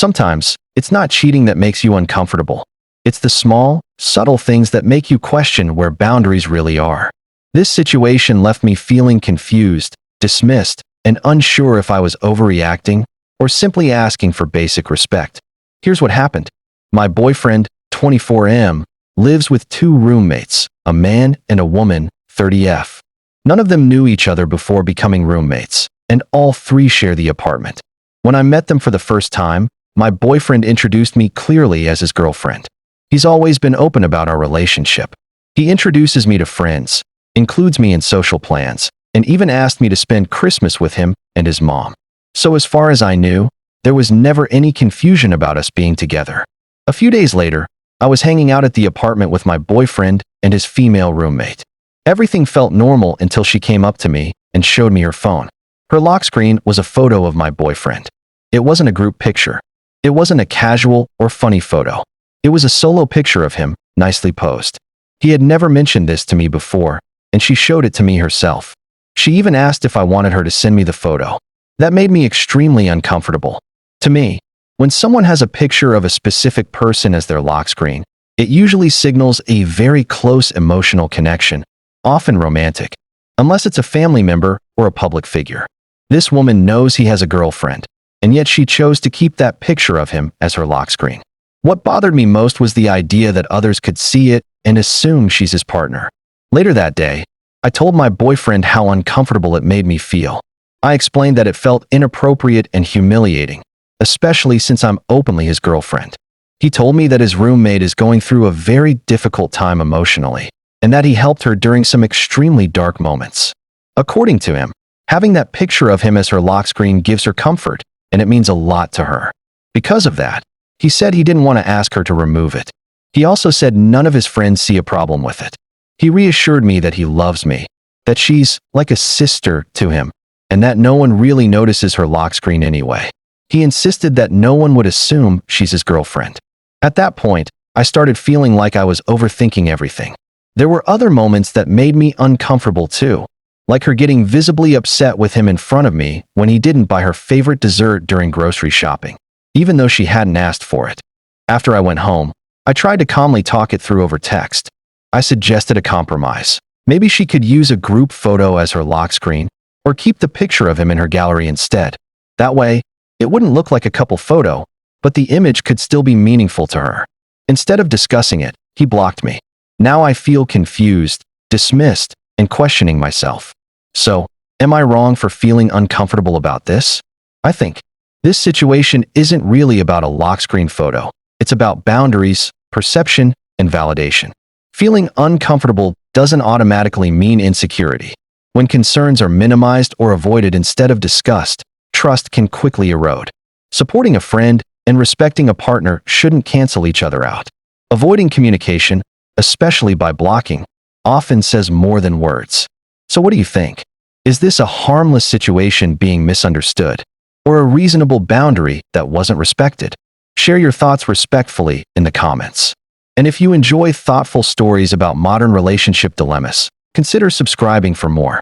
Sometimes, it's not cheating that makes you uncomfortable. It's the small, subtle things that make you question where boundaries really are. This situation left me feeling confused, dismissed, and unsure if I was overreacting or simply asking for basic respect. Here's what happened. My boyfriend, 24M, lives with two roommates, a man and a woman, 30F. None of them knew each other before becoming roommates, and all three share the apartment. When I met them for the first time, my boyfriend introduced me clearly as his girlfriend. He's always been open about our relationship. He introduces me to friends, includes me in social plans, and even asked me to spend Christmas with him and his mom. So as far as I knew, there was never any confusion about us being together. A few days later, I was hanging out at the apartment with my boyfriend and his female roommate. Everything felt normal until she came up to me and showed me her phone. Her lock screen was a photo of my boyfriend. It wasn't a group picture. It wasn't a casual or funny photo. It was a solo picture of him, nicely posed. He had never mentioned this to me before, and she showed it to me herself. She even asked if I wanted her to send me the photo. That made me extremely uncomfortable. To me, when someone has a picture of a specific person as their lock screen, it usually signals a very close emotional connection, often romantic, unless it's a family member or a public figure. This woman knows he has a girlfriend, and yet she chose to keep that picture of him as her lock screen. What bothered me most was the idea that others could see it and assume she's his partner. Later that day, I told my boyfriend how uncomfortable it made me feel. I explained that it felt inappropriate and humiliating, especially since I'm openly his girlfriend. He told me that his roommate is going through a very difficult time emotionally, and that he helped her during some extremely dark moments. According to him, having that picture of him as her lock screen gives her comfort, and it means a lot to her. Because of that, he said he didn't want to ask her to remove it. He also said none of his friends see a problem with it. He reassured me that he loves me, that she's like a sister to him, and that no one really notices her lock screen anyway. He insisted that no one would assume she's his girlfriend. At that point, I started feeling like I was overthinking everything. There were other moments that made me uncomfortable too, like her getting visibly upset with him in front of me when he didn't buy her favorite dessert during grocery shopping, even though she hadn't asked for it. After I went home, I tried to calmly talk it through over text. I suggested a compromise. Maybe she could use a group photo as her lock screen, or keep the picture of him in her gallery instead. That way, it wouldn't look like a couple photo, but the image could still be meaningful to her. Instead of discussing it, he blocked me. Now I feel confused, dismissed, and questioning myself. So, am I wrong for feeling uncomfortable about this? I think this situation isn't really about a lock screen photo. It's about boundaries, perception, and validation. Feeling uncomfortable doesn't automatically mean insecurity. When concerns are minimized or avoided instead of discussed, trust can quickly erode. Supporting a friend and respecting a partner shouldn't cancel each other out. Avoiding communication, especially by blocking, often says more than words. So what do you think? Is this a harmless situation being misunderstood, or a reasonable boundary that wasn't respected? Share your thoughts respectfully in the comments. And if you enjoy thoughtful stories about modern relationship dilemmas, consider subscribing for more.